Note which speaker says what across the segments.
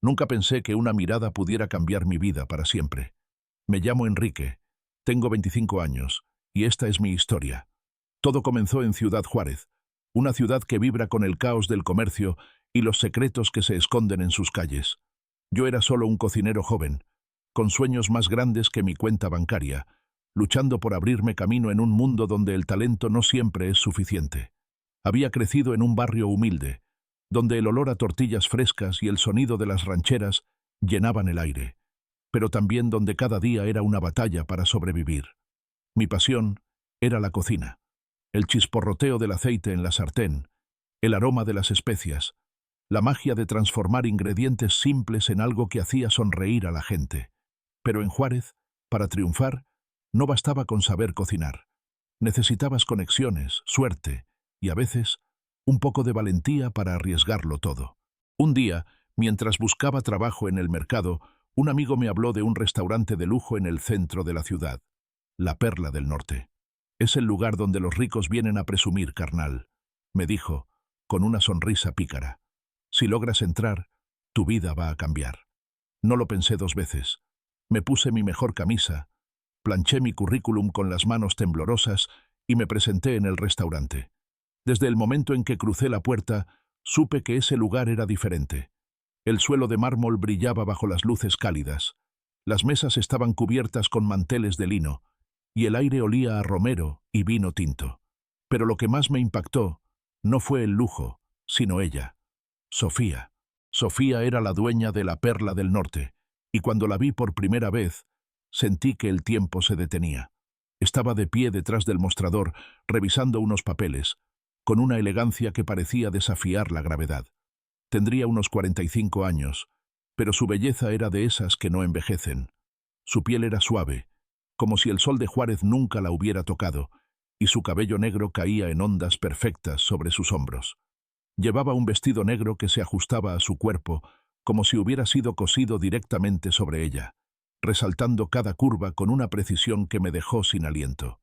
Speaker 1: Nunca pensé que una mirada pudiera cambiar mi vida para siempre. Me llamo Enrique, tengo 25 años, y esta es mi historia. Todo comenzó en Ciudad Juárez, una ciudad que vibra con el caos del comercio y los secretos que se esconden en sus calles. Yo era solo un cocinero joven, con sueños más grandes que mi cuenta bancaria, luchando por abrirme camino en un mundo donde el talento no siempre es suficiente. Había crecido en un barrio humilde, donde el olor a tortillas frescas y el sonido de las rancheras llenaban el aire, pero también donde cada día era una batalla para sobrevivir. Mi pasión era la cocina, el chisporroteo del aceite en la sartén, el aroma de las especias, la magia de transformar ingredientes simples en algo que hacía sonreír a la gente. Pero en Juárez, para triunfar, no bastaba con saber cocinar. Necesitabas conexiones, suerte y, a veces, un poco de valentía para arriesgarlo todo. Un día, mientras buscaba trabajo en el mercado, un amigo me habló de un restaurante de lujo en el centro de la ciudad, La Perla del Norte. Es el lugar donde los ricos vienen a presumir, carnal, me dijo, con una sonrisa pícara. Si logras entrar, tu vida va a cambiar. No lo pensé dos veces. Me puse mi mejor camisa, planché mi currículum con las manos temblorosas y me presenté en el restaurante. Desde el momento en que crucé la puerta, supe que ese lugar era diferente. El suelo de mármol brillaba bajo las luces cálidas. Las mesas estaban cubiertas con manteles de lino, y el aire olía a romero y vino tinto. Pero lo que más me impactó no fue el lujo, sino ella. Sofía. Sofía era la dueña de La Perla del Norte, y cuando la vi por primera vez, sentí que el tiempo se detenía. Estaba de pie detrás del mostrador, revisando unos papeles, con una elegancia que parecía desafiar la gravedad. Tendría unos 45 años, pero su belleza era de esas que no envejecen. Su piel era suave, como si el sol de Juárez nunca la hubiera tocado, y su cabello negro caía en ondas perfectas sobre sus hombros. Llevaba un vestido negro que se ajustaba a su cuerpo, como si hubiera sido cosido directamente sobre ella, resaltando cada curva con una precisión que me dejó sin aliento.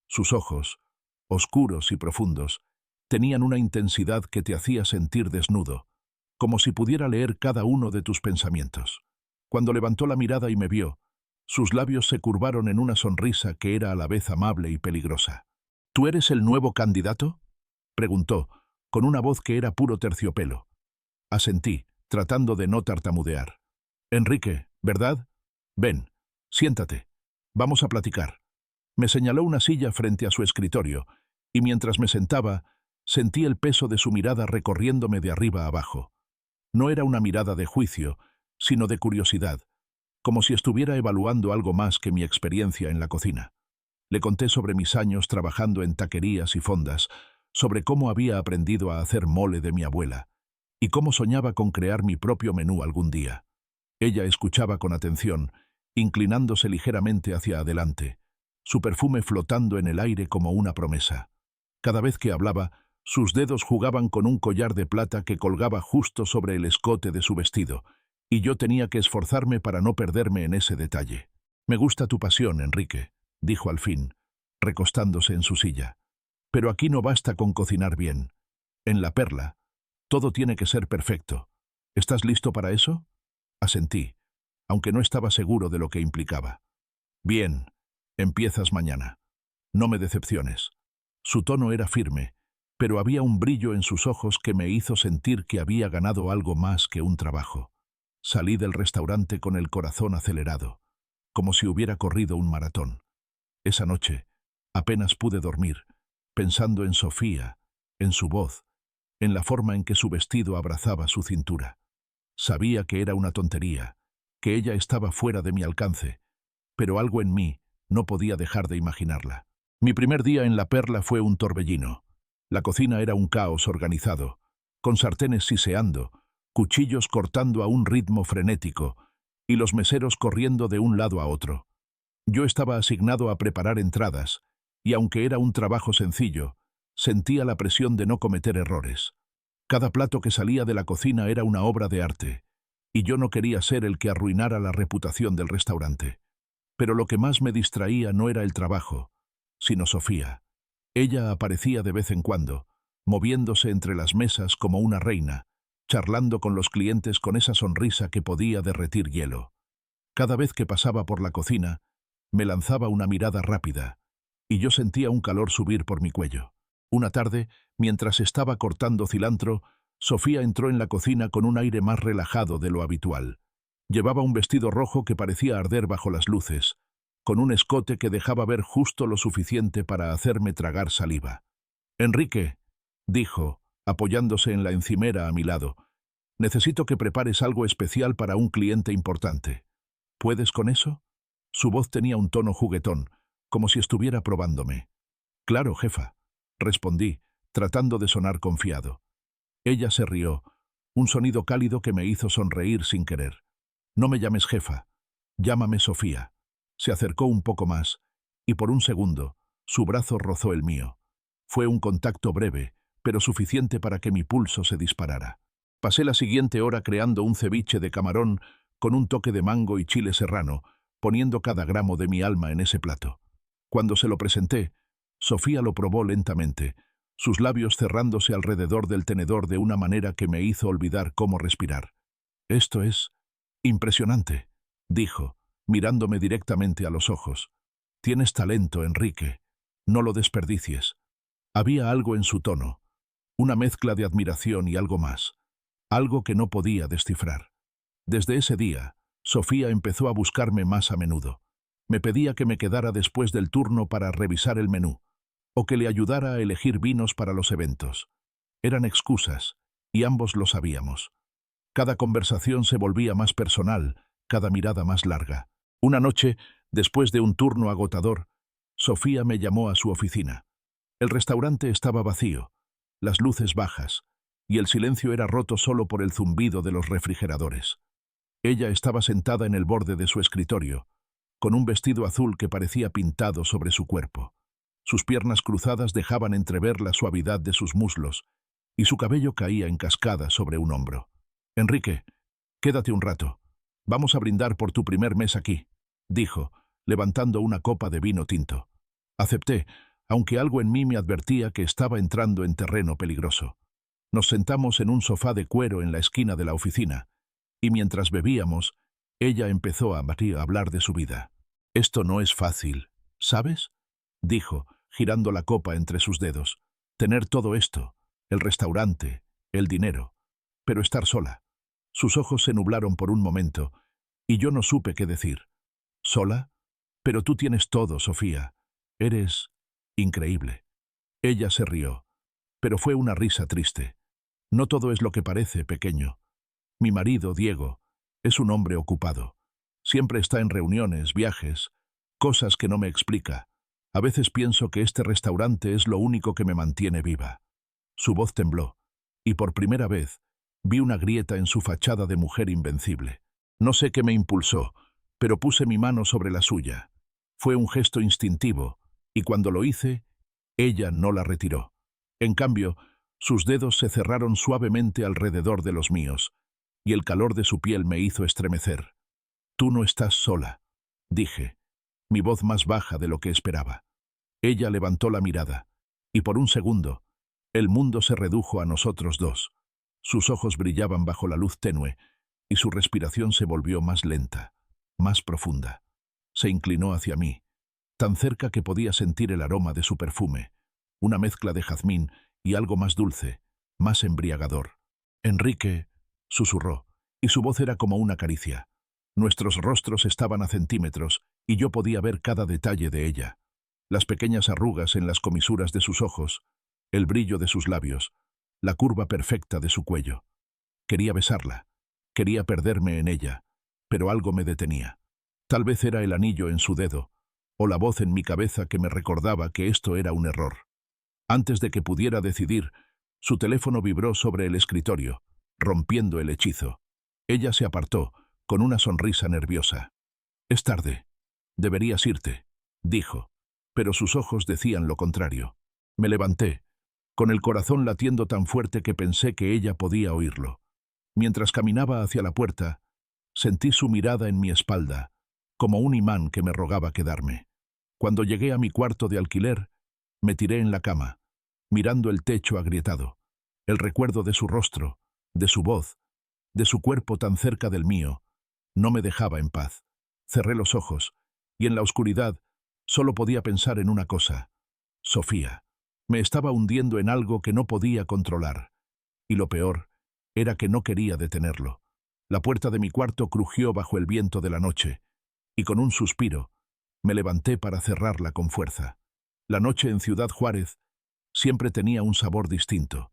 Speaker 1: Sus ojos, oscuros y profundos, tenían una intensidad que te hacía sentir desnudo, como si pudiera leer cada uno de tus pensamientos. Cuando levantó la mirada y me vio, sus labios se curvaron en una sonrisa que era a la vez amable y peligrosa. ¿Tú eres el nuevo candidato?, preguntó, con una voz que era puro terciopelo. Asentí, tratando de no tartamudear. Enrique, ¿verdad? Ven, siéntate. Vamos a platicar. Me señaló una silla frente a su escritorio, y mientras me sentaba, sentí el peso de su mirada recorriéndome de arriba a abajo. No era una mirada de juicio, sino de curiosidad, como si estuviera evaluando algo más que mi experiencia en la cocina. Le conté sobre mis años trabajando en taquerías y fondas, sobre cómo había aprendido a hacer mole de mi abuela, y cómo soñaba con crear mi propio menú algún día. Ella escuchaba con atención, inclinándose ligeramente hacia adelante, su perfume flotando en el aire como una promesa. Cada vez que hablaba, sus dedos jugaban con un collar de plata que colgaba justo sobre el escote de su vestido, y yo tenía que esforzarme para no perderme en ese detalle. «Me gusta tu pasión, Enrique», dijo al fin, recostándose en su silla. «Pero aquí no basta con cocinar bien. En La Perla, todo tiene que ser perfecto. ¿Estás listo para eso?» Asentí, aunque no estaba seguro de lo que implicaba. «Bien, empiezas mañana. No me decepciones». Su tono era firme, pero había un brillo en sus ojos que me hizo sentir que había ganado algo más que un trabajo. Salí del restaurante con el corazón acelerado, como si hubiera corrido un maratón. Esa noche, apenas pude dormir, pensando en Sofía, en su voz, en la forma en que su vestido abrazaba su cintura. Sabía que era una tontería, que ella estaba fuera de mi alcance, pero algo en mí no podía dejar de imaginarla. Mi primer día en La Perla fue un torbellino. La cocina era un caos organizado, con sartenes siseando, cuchillos cortando a un ritmo frenético y los meseros corriendo de un lado a otro. Yo estaba asignado a preparar entradas, y aunque era un trabajo sencillo, sentía la presión de no cometer errores. Cada plato que salía de la cocina era una obra de arte, y yo no quería ser el que arruinara la reputación del restaurante. Pero lo que más me distraía no era el trabajo, sino Sofía. Ella aparecía de vez en cuando, moviéndose entre las mesas como una reina, charlando con los clientes con esa sonrisa que podía derretir hielo. Cada vez que pasaba por la cocina, me lanzaba una mirada rápida, y yo sentía un calor subir por mi cuello. Una tarde, mientras estaba cortando cilantro, Sofía entró en la cocina con un aire más relajado de lo habitual. Llevaba un vestido rojo que parecía arder bajo las luces, con un escote que dejaba ver justo lo suficiente para hacerme tragar saliva. «Enrique», dijo, apoyándose en la encimera a mi lado, «necesito que prepares algo especial para un cliente importante. ¿Puedes con eso?» Su voz tenía un tono juguetón, como si estuviera probándome. «Claro, jefa», respondí, tratando de sonar confiado. Ella se rió, un sonido cálido que me hizo sonreír sin querer. «No me llames jefa, llámame Sofía». Se acercó un poco más, y por un segundo, su brazo rozó el mío. Fue un contacto breve, pero suficiente para que mi pulso se disparara. Pasé la siguiente hora creando un ceviche de camarón con un toque de mango y chile serrano, poniendo cada gramo de mi alma en ese plato. Cuando se lo presenté, Sofía lo probó lentamente, sus labios cerrándose alrededor del tenedor de una manera que me hizo olvidar cómo respirar. «Esto es impresionante», dijo, mirándome directamente a los ojos. «Tienes talento, Enrique. No lo desperdicies». Había algo en su tono, una mezcla de admiración y algo más, algo que no podía descifrar. Desde ese día, Sofía empezó a buscarme más a menudo. Me pedía que me quedara después del turno para revisar el menú, o que le ayudara a elegir vinos para los eventos. Eran excusas, y ambos lo sabíamos. Cada conversación se volvía más personal, cada mirada más larga. Una noche, después de un turno agotador, Sofía me llamó a su oficina. El restaurante estaba vacío, las luces bajas, y el silencio era roto solo por el zumbido de los refrigeradores. Ella estaba sentada en el borde de su escritorio, con un vestido azul que parecía pintado sobre su cuerpo. Sus piernas cruzadas dejaban entrever la suavidad de sus muslos, y su cabello caía en cascada sobre un hombro. «Enrique, quédate un rato. Vamos a brindar por tu primer mes aquí», dijo, levantando una copa de vino tinto. Acepté, aunque algo en mí me advertía que estaba entrando en terreno peligroso. Nos sentamos en un sofá de cuero en la esquina de la oficina, y mientras bebíamos, ella empezó a hablar de su vida. «Esto no es fácil, ¿sabes?», dijo, girando la copa entre sus dedos. «Tener todo esto, el restaurante, el dinero, pero estar sola». Sus ojos se nublaron por un momento, y yo no supe qué decir. «¿Sola? Pero tú tienes todo, Sofía. Eres increíble». Ella se rió, pero fue una risa triste. «No todo es lo que parece, pequeño. Mi marido, Diego, es un hombre ocupado. Siempre está en reuniones, viajes, cosas que no me explica. A veces pienso que este restaurante es lo único que me mantiene viva». Su voz tembló, y por primera vez vi una grieta en su fachada de mujer invencible. No sé qué me impulsó, pero puse mi mano sobre la suya. Fue un gesto instintivo, y cuando lo hice, ella no la retiró. En cambio, sus dedos se cerraron suavemente alrededor de los míos, y el calor de su piel me hizo estremecer. «Tú no estás sola», dije, mi voz más baja de lo que esperaba. Ella levantó la mirada, y por un segundo, el mundo se redujo a nosotros dos. Sus ojos brillaban bajo la luz tenue, y su respiración se volvió más lenta, más profunda. Se inclinó hacia mí, tan cerca que podía sentir el aroma de su perfume, una mezcla de jazmín y algo más dulce, más embriagador. «Enrique», susurró, y su voz era como una caricia. Nuestros rostros estaban a centímetros, y yo podía ver cada detalle de ella. Las pequeñas arrugas en las comisuras de sus ojos, el brillo de sus labios, la curva perfecta de su cuello. Quería besarla, quería perderme en ella, pero algo me detenía. Tal vez era el anillo en su dedo, o la voz en mi cabeza que me recordaba que esto era un error. Antes de que pudiera decidir, su teléfono vibró sobre el escritorio, rompiendo el hechizo. Ella se apartó, con una sonrisa nerviosa. «Es tarde. Deberías irte», dijo, pero sus ojos decían lo contrario. Me levanté, con el corazón latiendo tan fuerte que pensé que ella podía oírlo. Mientras caminaba hacia la puerta, sentí su mirada en mi espalda, como un imán que me rogaba quedarme. Cuando llegué a mi cuarto de alquiler, me tiré en la cama, mirando el techo agrietado. El recuerdo de su rostro, de su voz, de su cuerpo tan cerca del mío, no me dejaba en paz. Cerré los ojos, y en la oscuridad solo podía pensar en una cosa: Sofía. Me estaba hundiendo en algo que no podía controlar. Y lo peor era que no quería detenerlo. La puerta de mi cuarto crujió bajo el viento de la noche, y con un suspiro me levanté para cerrarla con fuerza. La noche en Ciudad Juárez siempre tenía un sabor distinto,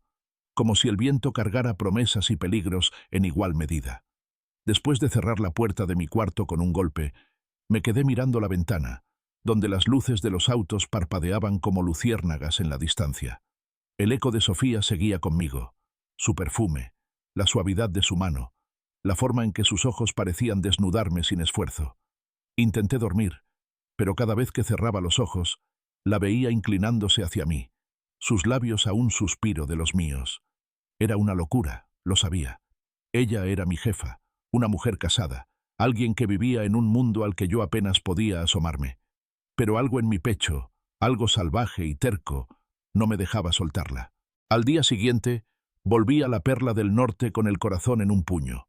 Speaker 1: como si el viento cargara promesas y peligros en igual medida. Después de cerrar la puerta de mi cuarto con un golpe, me quedé mirando la ventana, donde las luces de los autos parpadeaban como luciérnagas en la distancia. El eco de Sofía seguía conmigo, su perfume, la suavidad de su mano, la forma en que sus ojos parecían desnudarme sin esfuerzo. Intenté dormir, pero cada vez que cerraba los ojos, la veía inclinándose hacia mí, sus labios a un suspiro de los míos. Era una locura, lo sabía. Ella era mi jefa, una mujer casada, alguien que vivía en un mundo al que yo apenas podía asomarme. Pero algo en mi pecho, algo salvaje y terco, no me dejaba soltarla. Al día siguiente, volví a la Perla del Norte con el corazón en un puño.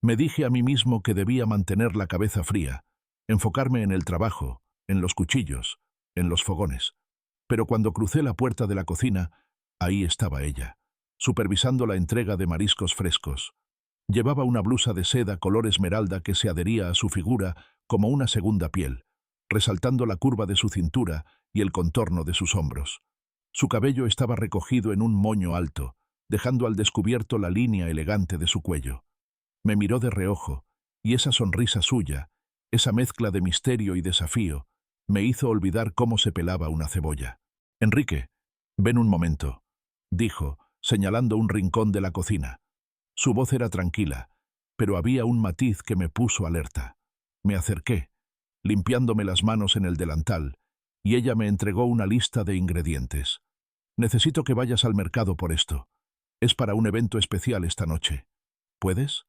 Speaker 1: Me dije a mí mismo que debía mantener la cabeza fría, enfocarme en el trabajo, en los cuchillos, en los fogones. Pero cuando crucé la puerta de la cocina, ahí estaba ella, supervisando la entrega de mariscos frescos. Llevaba una blusa de seda color esmeralda que se adhería a su figura como una segunda piel, resaltando la curva de su cintura y el contorno de sus hombros. Su cabello estaba recogido en un moño alto, dejando al descubierto la línea elegante de su cuello. Me miró de reojo, y esa sonrisa suya, esa mezcla de misterio y desafío, me hizo olvidar cómo se pelaba una cebolla. «Enrique, ven un momento», dijo, señalando un rincón de la cocina. Su voz era tranquila, pero había un matiz que me puso alerta. Me acerqué, limpiándome las manos en el delantal, y ella me entregó una lista de ingredientes. «Necesito que vayas al mercado por esto. Es para un evento especial esta noche. ¿Puedes?»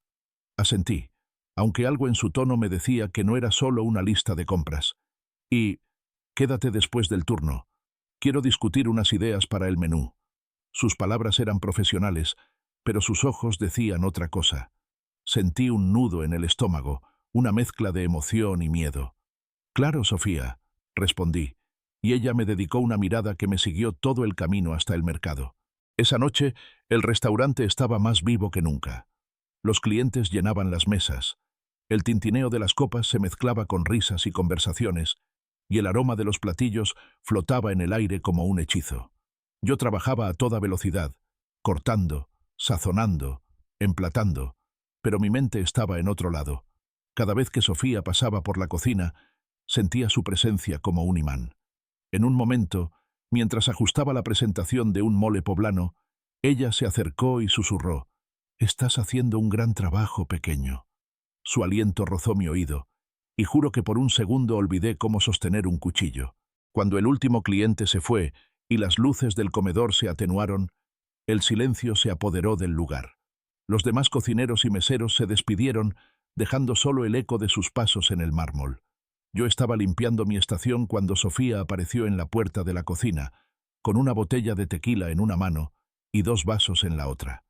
Speaker 1: Asentí, aunque algo en su tono me decía que no era solo una lista de compras. «Y quédate después del turno. Quiero discutir unas ideas para el menú». Sus palabras eran profesionales, pero sus ojos decían otra cosa. Sentí un nudo en el estómago, una mezcla de emoción y miedo. «Claro, Sofía», respondí, y ella me dedicó una mirada que me siguió todo el camino hasta el mercado. Esa noche, el restaurante estaba más vivo que nunca. Los clientes llenaban las mesas. El tintineo de las copas se mezclaba con risas y conversaciones, y el aroma de los platillos flotaba en el aire como un hechizo. Yo trabajaba a toda velocidad, cortando, sazonando, emplatando, pero mi mente estaba en otro lado. Cada vez que Sofía pasaba por la cocina, sentía su presencia como un imán. En un momento, mientras ajustaba la presentación de un mole poblano, ella se acercó y susurró: «Estás haciendo un gran trabajo, pequeño». Su aliento rozó mi oído, y juro que por un segundo olvidé cómo sostener un cuchillo. Cuando el último cliente se fue y las luces del comedor se atenuaron, el silencio se apoderó del lugar. Los demás cocineros y meseros se despidieron, dejando solo el eco de sus pasos en el mármol. Yo estaba limpiando mi estación cuando Sofía apareció en la puerta de la cocina, con una botella de tequila en una mano y 2 vasos en la otra.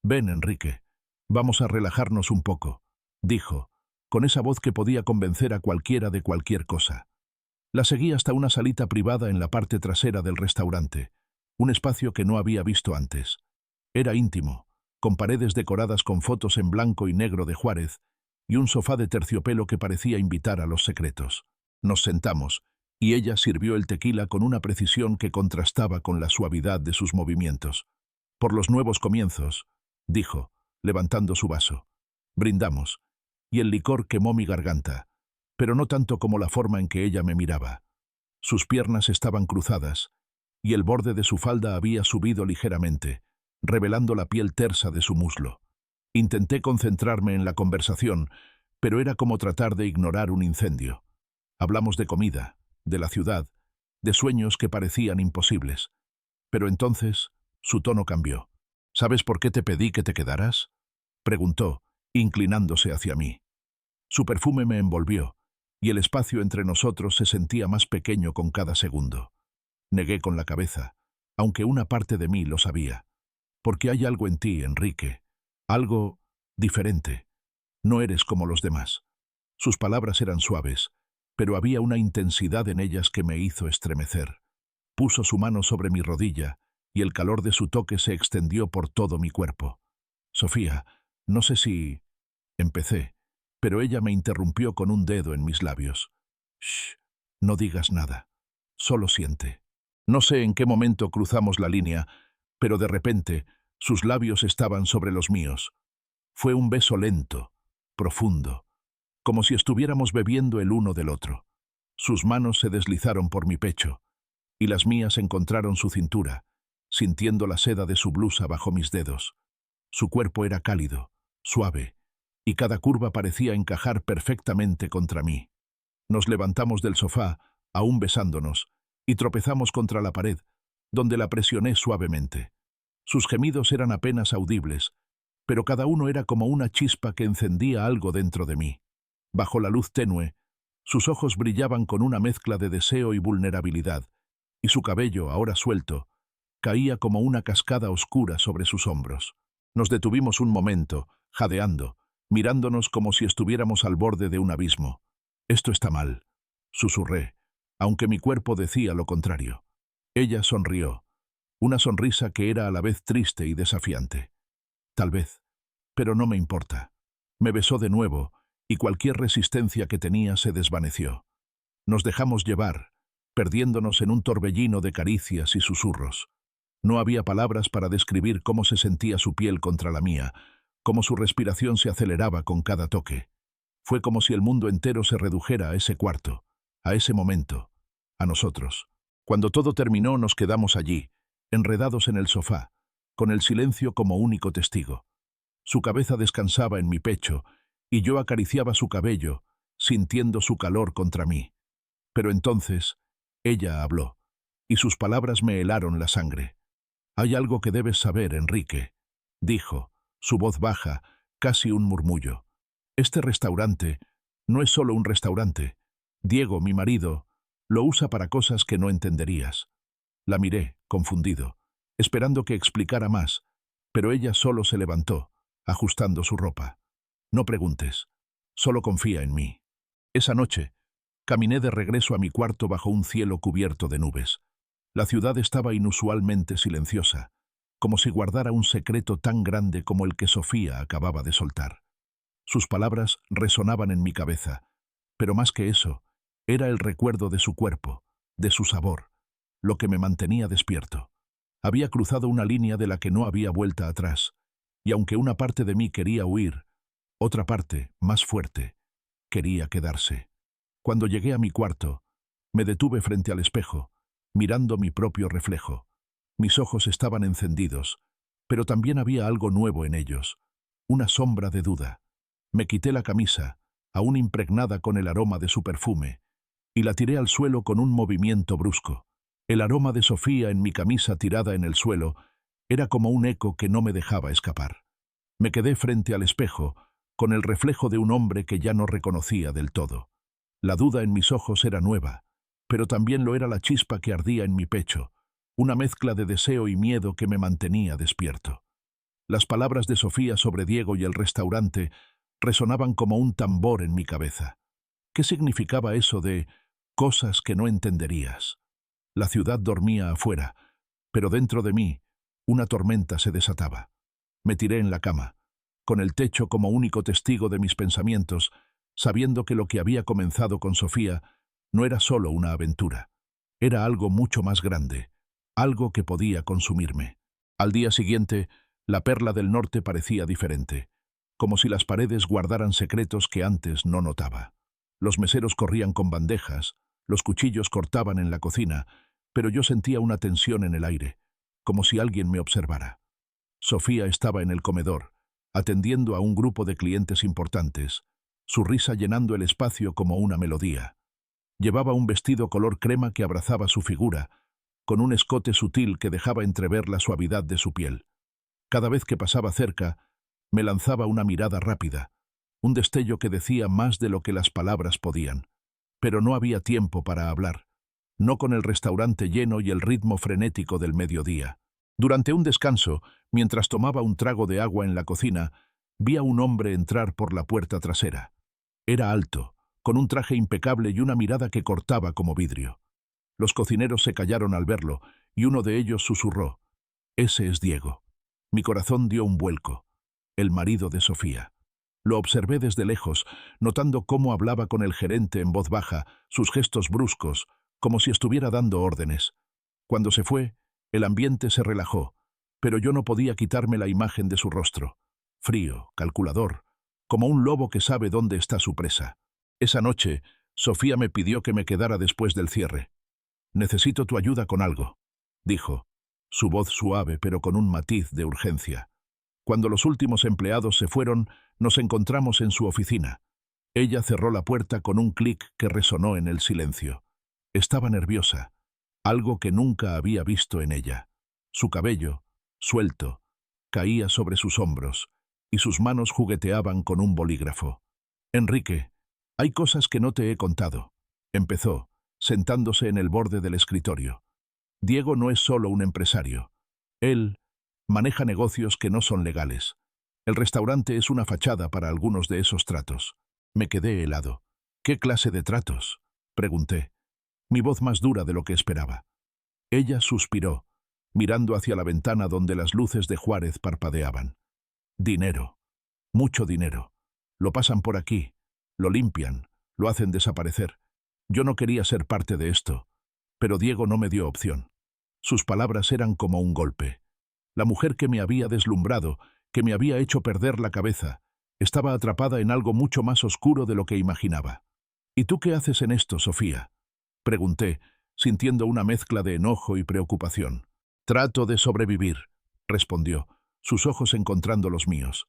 Speaker 1: «Ven, Enrique, vamos a relajarnos un poco», dijo, con esa voz que podía convencer a cualquiera de cualquier cosa. La seguí hasta una salita privada en la parte trasera del restaurante, un espacio que no había visto antes. Era íntimo, con paredes decoradas con fotos en blanco y negro de Juárez y un sofá de terciopelo que parecía invitar a los secretos. Nos sentamos, y ella sirvió el tequila con una precisión que contrastaba con la suavidad de sus movimientos. «Por los nuevos comienzos», dijo, levantando su vaso. Brindamos, y el licor quemó mi garganta, pero no tanto como la forma en que ella me miraba. Sus piernas estaban cruzadas, y el borde de su falda había subido ligeramente, revelando la piel tersa de su muslo. Intenté concentrarme en la conversación, pero era como tratar de ignorar un incendio. Hablamos de comida, de la ciudad, de sueños que parecían imposibles. Pero entonces su tono cambió. «¿Sabes por qué te pedí que te quedaras?», preguntó, inclinándose hacia mí. Su perfume me envolvió, y el espacio entre nosotros se sentía más pequeño con cada segundo. Negué con la cabeza, aunque una parte de mí lo sabía. «Porque hay algo en ti, Enrique. Algo diferente. No eres como los demás. Sus palabras eran suaves, pero había una intensidad en ellas que me hizo estremecer. Puso su mano sobre mi rodilla, y el calor de su toque se extendió por todo mi cuerpo. Sofía, no sé si... Empecé, pero ella me interrumpió con un dedo en mis labios. Shh, no digas nada. Solo siente. No sé en qué momento cruzamos la línea, pero de repente sus labios estaban sobre los míos. Fue un beso lento, profundo, como si estuviéramos bebiendo el uno del otro. Sus manos se deslizaron por mi pecho, y las mías encontraron su cintura, sintiendo la seda de su blusa bajo mis dedos. Su cuerpo era cálido, suave, y cada curva parecía encajar perfectamente contra mí. Nos levantamos del sofá, aún besándonos, y tropezamos contra la pared, donde la presioné suavemente. Sus gemidos eran apenas audibles, pero cada uno era como una chispa que encendía algo dentro de mí. Bajo la luz tenue, sus ojos brillaban con una mezcla de deseo y vulnerabilidad, y su cabello, ahora suelto, caía como una cascada oscura sobre sus hombros. Nos detuvimos un momento, jadeando, mirándonos como si estuviéramos al borde de un abismo. «Esto está mal», susurré, aunque mi cuerpo decía lo contrario. Ella sonrió, una sonrisa que era a la vez triste y desafiante. «Tal vez, pero no me importa». Me besó de nuevo, y cualquier resistencia que tenía se desvaneció. Nos dejamos llevar, perdiéndonos en un torbellino de caricias y susurros. No había palabras para describir cómo se sentía su piel contra la mía, cómo su respiración se aceleraba con cada toque. Fue como si el mundo entero se redujera a ese cuarto, a ese momento, a nosotros. Cuando todo terminó, nos quedamos allí, enredados en el sofá, con el silencio como único testigo. Su cabeza descansaba en mi pecho, y yo acariciaba su cabello, sintiendo su calor contra mí. Pero entonces, ella habló, y sus palabras me helaron la sangre. «Hay algo que debes saber, Enrique», dijo, su voz baja, casi un murmullo. «Este restaurante no es solo un restaurante. Diego, mi marido, lo usa para cosas que no entenderías». La miré, confundido, esperando que explicara más, pero ella solo se levantó, ajustando su ropa. «No preguntes, solo confía en mí». Esa noche, caminé de regreso a mi cuarto bajo un cielo cubierto de nubes. La ciudad estaba inusualmente silenciosa, como si guardara un secreto tan grande como el que Sofía acababa de soltar. Sus palabras resonaban en mi cabeza, pero más que eso, era el recuerdo de su cuerpo, de su sabor, lo que me mantenía despierto. Había cruzado una línea de la que no había vuelta atrás, y aunque una parte de mí quería huir, otra parte, más fuerte, quería quedarse. Cuando llegué a mi cuarto, me detuve frente al espejo, mirando mi propio reflejo. Mis ojos estaban encendidos, pero también había algo nuevo en ellos, una sombra de duda. Me quité la camisa, aún impregnada con el aroma de su perfume, y la tiré al suelo con un movimiento brusco. El aroma de Sofía en mi camisa tirada en el suelo era como un eco que no me dejaba escapar. Me quedé frente al espejo, con el reflejo de un hombre que ya no reconocía del todo. La duda en mis ojos era nueva, pero también lo era la chispa que ardía en mi pecho, una mezcla de deseo y miedo que me mantenía despierto. Las palabras de Sofía sobre Diego y el restaurante resonaban como un tambor en mi cabeza. ¿Qué significaba eso de cosas que no entenderías? La ciudad dormía afuera, pero dentro de mí una tormenta se desataba. Me tiré en la cama, con el techo como único testigo de mis pensamientos, sabiendo que lo que había comenzado con Sofía no era solo una aventura. Era algo mucho más grande, algo que podía consumirme. Al día siguiente, la Perla del Norte parecía diferente, como si las paredes guardaran secretos que antes no notaba. Los meseros corrían con bandejas, los cuchillos cortaban en la cocina, pero yo sentía una tensión en el aire, como si alguien me observara. Sofía estaba en el comedor, atendiendo a un grupo de clientes importantes, su risa llenando el espacio como una melodía. Llevaba un vestido color crema que abrazaba su figura, con un escote sutil que dejaba entrever la suavidad de su piel. Cada vez que pasaba cerca, me lanzaba una mirada rápida, un destello que decía más de lo que las palabras podían. Pero no había tiempo para hablar, no con el restaurante lleno y el ritmo frenético del mediodía. Durante un descanso, mientras tomaba un trago de agua en la cocina, vi a un hombre entrar por la puerta trasera. Era alto, con un traje impecable y una mirada que cortaba como vidrio. Los cocineros se callaron al verlo, y uno de ellos susurró: «Ese es Diego». Mi corazón dio un vuelco. El marido de Sofía. Lo observé desde lejos, notando cómo hablaba con el gerente en voz baja, sus gestos bruscos, como si estuviera dando órdenes. Cuando se fue, el ambiente se relajó, pero yo no podía quitarme la imagen de su rostro. Frío, calculador, como un lobo que sabe dónde está su presa. Esa noche, Sofía me pidió que me quedara después del cierre. «Necesito tu ayuda con algo», dijo, su voz suave pero con un matiz de urgencia. Cuando los últimos empleados se fueron, nos encontramos en su oficina. Ella cerró la puerta con un clic que resonó en el silencio. Estaba nerviosa, algo que nunca había visto en ella. Su cabello, suelto, caía sobre sus hombros, y sus manos jugueteaban con un bolígrafo. «Enrique, hay cosas que no te he contado», empezó, sentándose en el borde del escritorio. «Diego no es solo un empresario. Él maneja negocios que no son legales. El restaurante es una fachada para algunos de esos tratos». Me quedé helado. «¿Qué clase de tratos?», pregunté, mi voz más dura de lo que esperaba. Ella suspiró, mirando hacia la ventana donde las luces de Juárez parpadeaban. «Dinero. Mucho dinero. Lo pasan por aquí, lo limpian, lo hacen desaparecer. Yo no quería ser parte de esto, pero Diego no me dio opción». Sus palabras eran como un golpe. La mujer que me había deslumbrado, que me había hecho perder la cabeza, estaba atrapada en algo mucho más oscuro de lo que imaginaba. «¿Y tú qué haces en esto, Sofía?», pregunté, sintiendo una mezcla de enojo y preocupación. «Trato de sobrevivir», respondió, sus ojos encontrando los míos.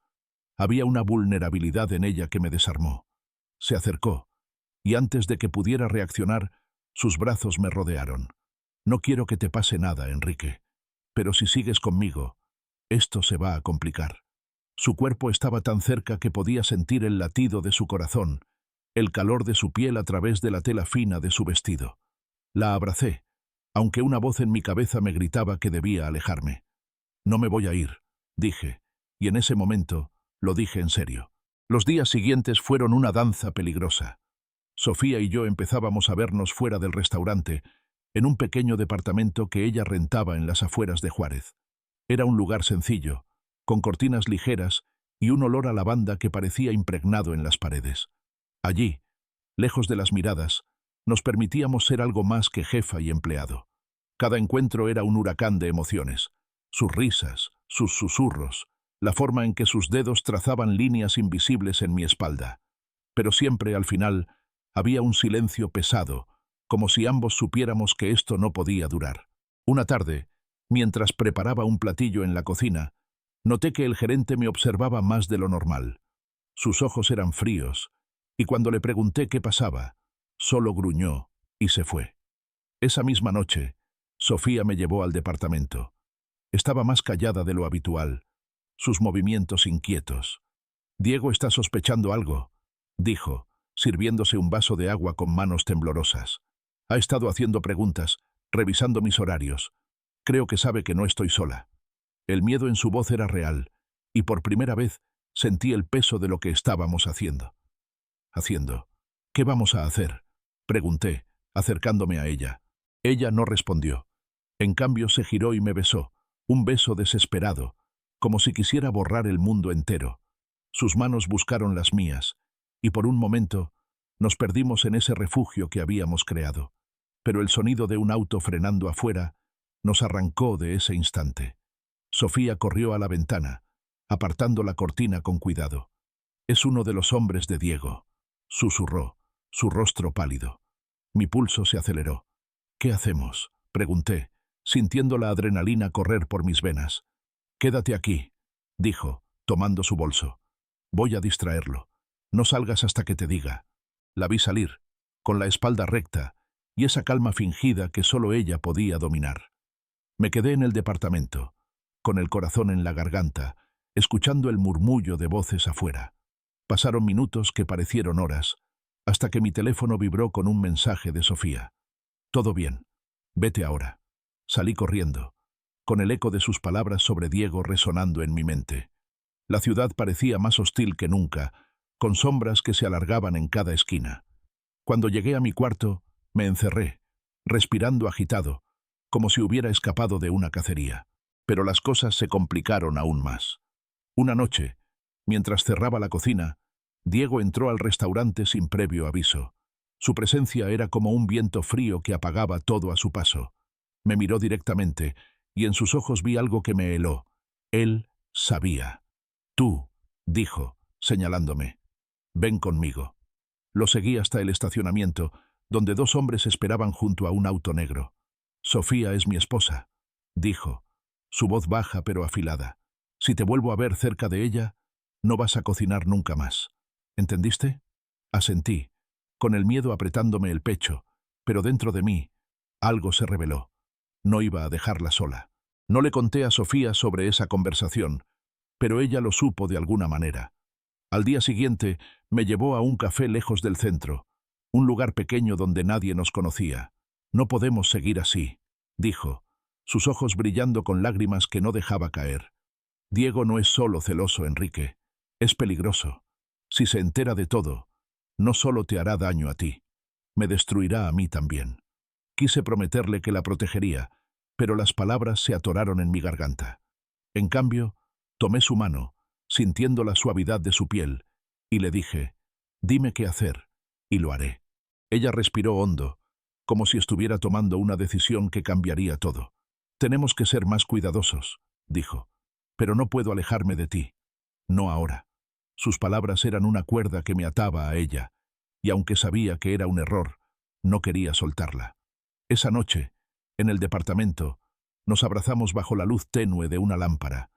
Speaker 1: Había una vulnerabilidad en ella que me desarmó. Se acercó, y antes de que pudiera reaccionar, sus brazos me rodearon. «No quiero que te pase nada, Enrique. Pero si sigues conmigo, esto se va a complicar». Su cuerpo estaba tan cerca que podía sentir el latido de su corazón, el calor de su piel a través de la tela fina de su vestido. La abracé, aunque una voz en mi cabeza me gritaba que debía alejarme. «No me voy a ir», dije, y en ese momento lo dije en serio. Los días siguientes fueron una danza peligrosa. Sofía y yo empezábamos a vernos fuera del restaurante, en un pequeño departamento que ella rentaba en las afueras de Juárez. Era un lugar sencillo, con cortinas ligeras y un olor a lavanda que parecía impregnado en las paredes. Allí, lejos de las miradas, nos permitíamos ser algo más que jefa y empleado. Cada encuentro era un huracán de emociones. Sus risas, sus susurros, la forma en que sus dedos trazaban líneas invisibles en mi espalda. Pero siempre, al final, había un silencio pesado, como si ambos supiéramos que esto no podía durar. Una tarde, mientras preparaba un platillo en la cocina, noté que el gerente me observaba más de lo normal. Sus ojos eran fríos, y cuando le pregunté qué pasaba, solo gruñó y se fue. Esa misma noche, Sofía me llevó al departamento. Estaba más callada de lo habitual, sus movimientos inquietos. «Diego está sospechando algo», dijo, sirviéndose un vaso de agua con manos temblorosas. «Ha estado haciendo preguntas, revisando mis horarios. Creo que sabe que no estoy sola». El miedo en su voz era real, y por primera vez sentí el peso de lo que estábamos haciendo. «¿Qué vamos a hacer?», pregunté, acercándome a ella. Ella no respondió. En cambio se giró y me besó, un beso desesperado, como si quisiera borrar el mundo entero. Sus manos buscaron las mías, y por un momento nos perdimos en ese refugio que habíamos creado. Pero el sonido de un auto frenando afuera nos arrancó de ese instante. Sofía corrió a la ventana, apartando la cortina con cuidado. «Es uno de los hombres de Diego», susurró, su rostro pálido. Mi pulso se aceleró. «¿Qué hacemos?», pregunté, sintiendo la adrenalina correr por mis venas. «Quédate aquí», dijo, tomando su bolso. «Voy a distraerlo. No salgas hasta que te diga». La vi salir, con la espalda recta y esa calma fingida que solo ella podía dominar. Me quedé en el departamento, con el corazón en la garganta, escuchando el murmullo de voces afuera. Pasaron minutos que parecieron horas, hasta que mi teléfono vibró con un mensaje de Sofía. «Todo bien. Vete ahora». Salí corriendo. con el eco de sus palabras sobre Diego resonando en mi mente. La ciudad parecía más hostil que nunca, con sombras que se alargaban en cada esquina. Cuando llegué a mi cuarto, me encerré, respirando agitado, como si hubiera escapado de una cacería. Pero las cosas se complicaron aún más. Una noche, mientras cerraba la cocina, Diego entró al restaurante sin previo aviso. Su presencia era como un viento frío que apagaba todo a su paso. Me miró directamente, y en sus ojos vi algo que me heló. Él sabía. Tú, dijo, señalándome. Ven conmigo. Lo seguí hasta el estacionamiento, donde dos hombres esperaban junto a un auto negro. Sofía es mi esposa, dijo, su voz baja pero afilada. Si te vuelvo a ver cerca de ella, no vas a cocinar nunca más. ¿Entendiste? Asentí, con el miedo apretándome el pecho, pero dentro de mí, algo se reveló. No iba a dejarla sola. No le conté a Sofía sobre esa conversación, pero ella lo supo de alguna manera. Al día siguiente me llevó a un café lejos del centro, un lugar pequeño donde nadie nos conocía. No podemos seguir así, dijo, sus ojos brillando con lágrimas que no dejaba caer. Diego no es solo celoso, Enrique, es peligroso. Si se entera de todo, no solo te hará daño a ti, me destruirá a mí también. Quise prometerle que la protegería, pero las palabras se atoraron en mi garganta. En cambio, tomé su mano, sintiendo la suavidad de su piel, y le dije, dime qué hacer, y lo haré. Ella respiró hondo, como si estuviera tomando una decisión que cambiaría todo. Tenemos que ser más cuidadosos, dijo, pero no puedo alejarme de ti. No ahora. Sus palabras eran una cuerda que me ataba a ella, y aunque sabía que era un error, no quería soltarla. Esa noche, en el departamento, nos abrazamos bajo la luz tenue de una lámpara,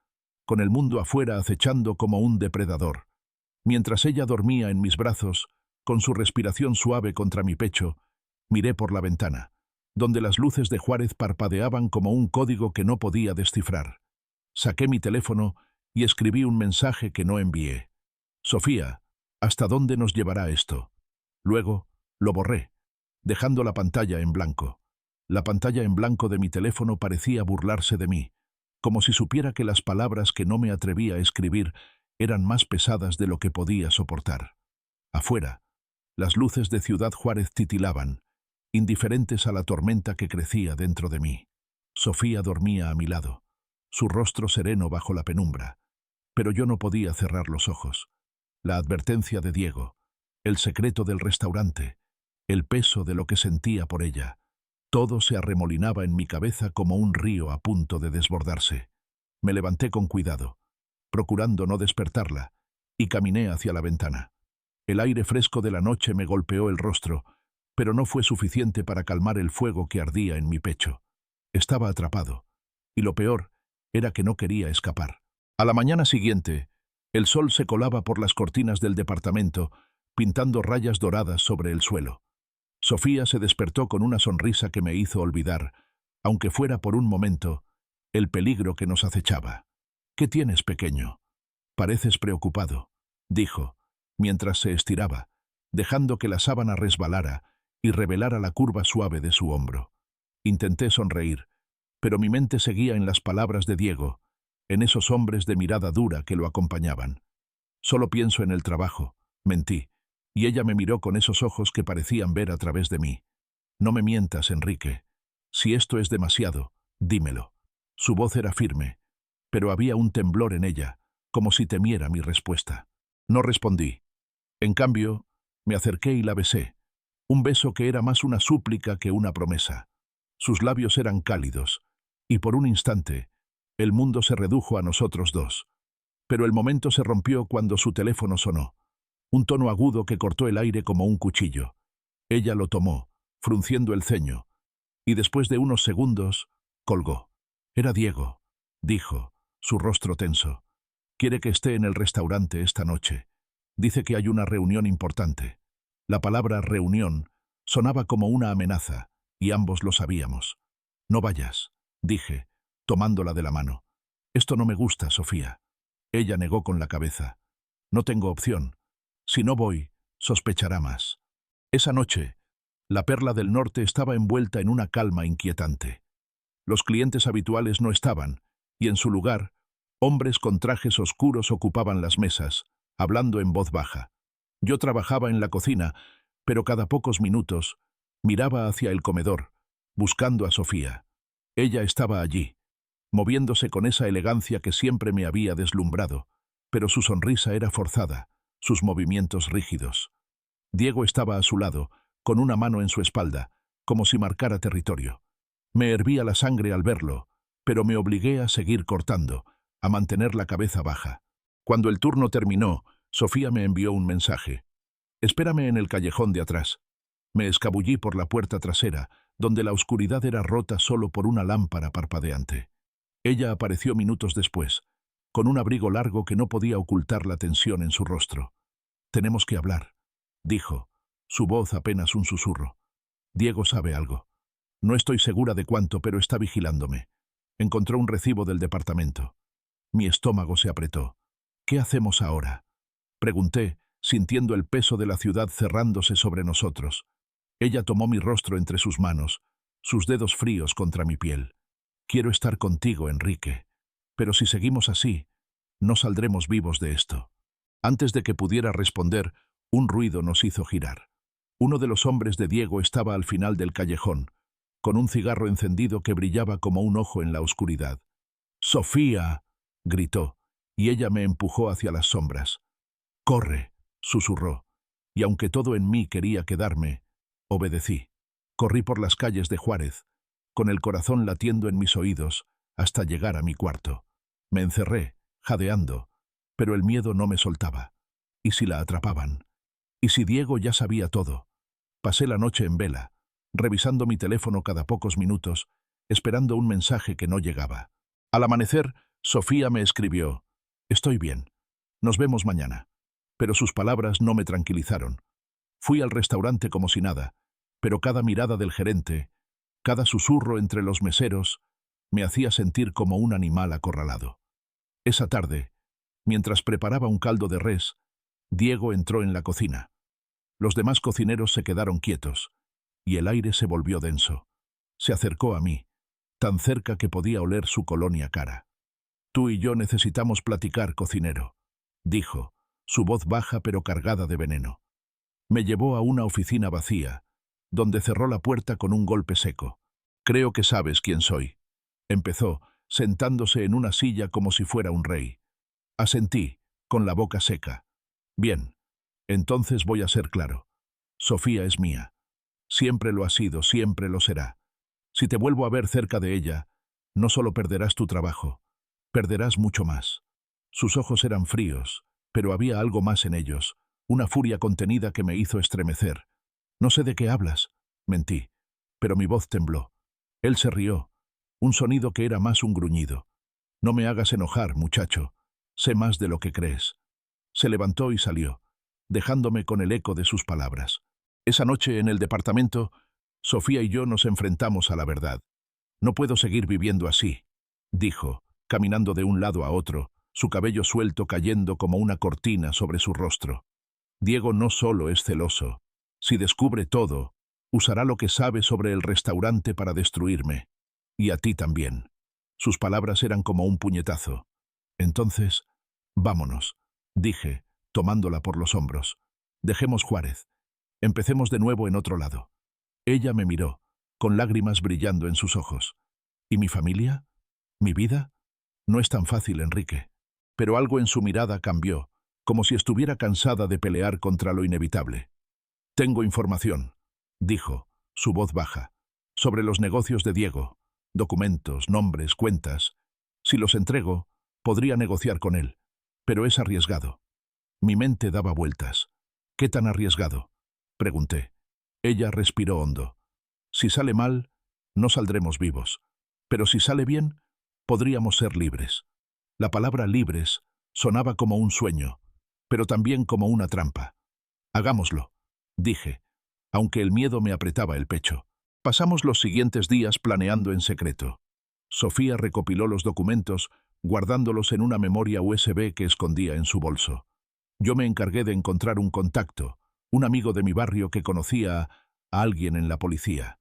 Speaker 1: con el mundo afuera acechando como un depredador. Mientras ella dormía en mis brazos, con su respiración suave contra mi pecho, miré por la ventana, donde las luces de Juárez parpadeaban como un código que no podía descifrar. Saqué mi teléfono y escribí un mensaje que no envié. Sofía, ¿hasta dónde nos llevará esto? Luego, lo borré, dejando la pantalla en blanco. La pantalla en blanco de mi teléfono parecía burlarse de mí, como si supiera que las palabras que no me atrevía a escribir eran más pesadas de lo que podía soportar. Afuera, las luces de Ciudad Juárez titilaban, indiferentes a la tormenta que crecía dentro de mí. Sofía dormía a mi lado, su rostro sereno bajo la penumbra, pero yo no podía cerrar los ojos. La advertencia de Diego, el secreto del restaurante, el peso de lo que sentía por ella, todo se arremolinaba en mi cabeza como un río a punto de desbordarse. Me levanté con cuidado, procurando no despertarla, y caminé hacia la ventana. El aire fresco de la noche me golpeó el rostro, pero no fue suficiente para calmar el fuego que ardía en mi pecho. Estaba atrapado, y lo peor era que no quería escapar. A la mañana siguiente, el sol se colaba por las cortinas del departamento, pintando rayas doradas sobre el suelo. Sofía se despertó con una sonrisa que me hizo olvidar, aunque fuera por un momento, el peligro que nos acechaba. «¿Qué tienes, pequeño? Pareces preocupado», dijo, mientras se estiraba, dejando que la sábana resbalara y revelara la curva suave de su hombro. Intenté sonreír, pero mi mente seguía en las palabras de Diego, en esos hombres de mirada dura que lo acompañaban. «Solo pienso en el trabajo», mentí, y ella me miró con esos ojos que parecían ver a través de mí. «No me mientas, Enrique. Si esto es demasiado, dímelo». Su voz era firme, pero había un temblor en ella, como si temiera mi respuesta. No respondí. En cambio, me acerqué y la besé, un beso que era más una súplica que una promesa. Sus labios eran cálidos, y por un instante, el mundo se redujo a nosotros dos. Pero el momento se rompió cuando su teléfono sonó, un tono agudo que cortó el aire como un cuchillo. Ella lo tomó, frunciendo el ceño, y después de unos segundos, colgó. «Era Diego», dijo, su rostro tenso. «Quiere que esté en el restaurante esta noche. Dice que hay una reunión importante». La palabra reunión sonaba como una amenaza, y ambos lo sabíamos. «No vayas», dije, tomándola de la mano. «Esto no me gusta, Sofía». Ella negó con la cabeza. «No tengo opción. Si no voy, sospechará más». Esa noche, la Perla del Norte estaba envuelta en una calma inquietante. Los clientes habituales no estaban, y en su lugar, hombres con trajes oscuros ocupaban las mesas, hablando en voz baja. Yo trabajaba en la cocina, pero cada pocos minutos miraba hacia el comedor, buscando a Sofía. Ella estaba allí, moviéndose con esa elegancia que siempre me había deslumbrado, pero su sonrisa era forzada, sus movimientos rígidos. Diego estaba a su lado, con una mano en su espalda, como si marcara territorio. Me hervía la sangre al verlo, pero me obligué a seguir cortando, a mantener la cabeza baja. Cuando el turno terminó, Sofía me envió un mensaje. «Espérame en el callejón de atrás». Me escabullí por la puerta trasera, donde la oscuridad era rota solo por una lámpara parpadeante. Ella apareció minutos después, con un abrigo largo que no podía ocultar la tensión en su rostro. «Tenemos que hablar», dijo, su voz apenas un susurro. «Diego sabe algo. No estoy segura de cuánto, pero está vigilándome. Encontró un recibo del departamento». Mi estómago se apretó. «¿Qué hacemos ahora?», pregunté, sintiendo el peso de la ciudad cerrándose sobre nosotros. Ella tomó mi rostro entre sus manos, sus dedos fríos contra mi piel. «Quiero estar contigo, Enrique. Pero si seguimos así, no saldremos vivos de esto». Antes de que pudiera responder, un ruido nos hizo girar. Uno de los hombres de Diego estaba al final del callejón, con un cigarro encendido que brillaba como un ojo en la oscuridad. «¡Sofía!», gritó, y ella me empujó hacia las sombras. «Corre», susurró, y aunque todo en mí quería quedarme, obedecí. Corrí por las calles de Juárez, con el corazón latiendo en mis oídos, hasta llegar a mi cuarto. Me encerré, jadeando, pero el miedo no me soltaba. ¿Y si la atrapaban? ¿Y si Diego ya sabía todo? Pasé la noche en vela, revisando mi teléfono cada pocos minutos, esperando un mensaje que no llegaba. Al amanecer, Sofía me escribió: «Estoy bien. Nos vemos mañana». Pero sus palabras no me tranquilizaron. Fui al restaurante como si nada, pero cada mirada del gerente, cada susurro entre los meseros, me hacía sentir como un animal acorralado. Esa tarde, mientras preparaba un caldo de res, Diego entró en la cocina. Los demás cocineros se quedaron quietos, y el aire se volvió denso. Se acercó a mí, tan cerca que podía oler su colonia cara. «Tú y yo necesitamos platicar, cocinero», dijo, su voz baja pero cargada de veneno. Me llevó a una oficina vacía, donde cerró la puerta con un golpe seco. «Creo que sabes quién soy», empezó, sentándose en una silla como si fuera un rey. Asentí, con la boca seca. «Bien, entonces voy a ser claro. Sofía es mía. Siempre lo ha sido, siempre lo será. Si te vuelvo a ver cerca de ella, no solo perderás tu trabajo, perderás mucho más». Sus ojos eran fríos, pero había algo más en ellos, una furia contenida que me hizo estremecer. «No sé de qué hablas», mentí, pero mi voz tembló. Él se rió, un sonido que era más un gruñido. «No me hagas enojar, muchacho. Sé más de lo que crees». Se levantó y salió, dejándome con el eco de sus palabras. Esa noche en el departamento, Sofía y yo nos enfrentamos a la verdad. «No puedo seguir viviendo así», dijo, caminando de un lado a otro, su cabello suelto cayendo como una cortina sobre su rostro. «Diego no solo es celoso. Si descubre todo, usará lo que sabe sobre el restaurante para destruirme. Y a ti también». Sus palabras eran como un puñetazo. «Entonces, vámonos», dije, tomándola por los hombros. «Dejemos Juárez. Empecemos de nuevo en otro lado». Ella me miró, con lágrimas brillando en sus ojos. «¿Y mi familia? ¿Mi vida? No es tan fácil, Enrique». Pero algo en su mirada cambió, como si estuviera cansada de pelear contra lo inevitable. «Tengo información», dijo, su voz baja, «sobre los negocios de Diego, documentos, nombres, cuentas. Si los entrego, podría negociar con él, pero es arriesgado». Mi mente daba vueltas. «¿Qué tan arriesgado?», pregunté. Ella respiró hondo. «Si sale mal, no saldremos vivos. Pero si sale bien, podríamos ser libres». La palabra libres sonaba como un sueño, pero también como una trampa. «Hagámoslo», dije, aunque el miedo me apretaba el pecho. Pasamos los siguientes días planeando en secreto. Sofía recopiló los documentos, guardándolos en una memoria USB que escondía en su bolso. Yo me encargué de encontrar un contacto, un amigo de mi barrio que conocía a alguien en la policía.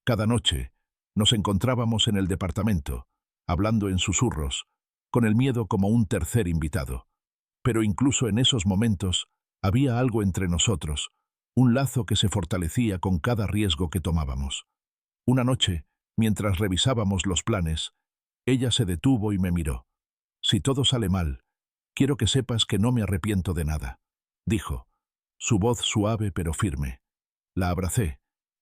Speaker 1: Cada noche, Nos encontrábamos en el departamento, hablando en susurros, con el miedo como un tercer invitado. Pero incluso en esos momentos había algo entre nosotros, un lazo que se fortalecía con cada riesgo que tomábamos. Una noche, mientras revisábamos los planes, ella se detuvo y me miró. «Si todo sale mal, quiero que sepas que no me arrepiento de nada», dijo, su voz suave pero firme. La abracé,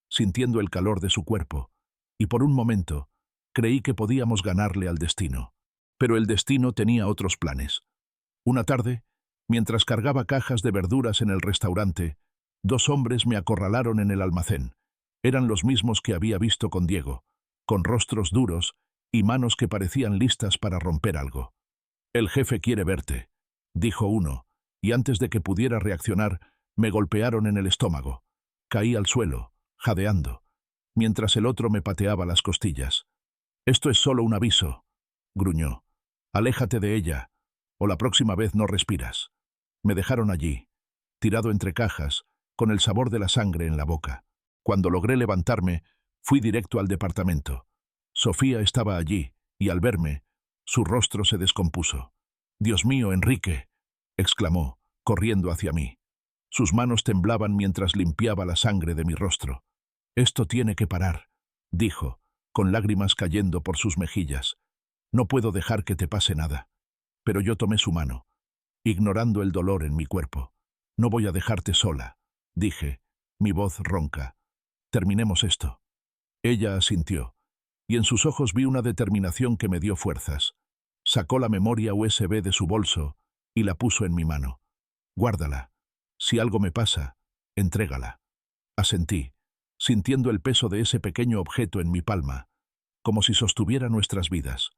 Speaker 1: sintiendo el calor de su cuerpo, y por un momento creí que podíamos ganarle al destino. Pero el destino tenía otros planes. Una tarde, mientras cargaba cajas de verduras en el restaurante, 2 hombres me acorralaron en el almacén. Eran los mismos que había visto con Diego, con rostros duros y manos que parecían listas para romper algo. «El jefe quiere verte», dijo uno, y antes de que pudiera reaccionar, me golpearon en el estómago. Caí al suelo, jadeando, mientras el otro me pateaba las costillas. «Esto es solo un aviso», gruñó. «Aléjate de ella, o la próxima vez no respiras». Me dejaron allí, tirado entre cajas, con el sabor de la sangre en la boca. Cuando logré levantarme, fui directo al departamento. Sofía estaba allí, y al verme, su rostro se descompuso. «Dios mío, Enrique», exclamó, corriendo hacia mí. Sus manos temblaban mientras limpiaba la sangre de mi rostro. «Esto tiene que parar», dijo, con lágrimas cayendo por sus mejillas. «No puedo dejar que te pase nada». Pero yo tomé su mano, ignorando el dolor en mi cuerpo. «No voy a dejarte sola», dije, mi voz ronca. «Terminemos esto». Ella asintió, y en sus ojos vi una determinación que me dio fuerzas. Sacó la memoria USB de su bolso y la puso en mi mano. «Guárdala. Si algo me pasa, entrégala». Asentí, sintiendo el peso de ese pequeño objeto en mi palma, como si sostuviera nuestras vidas.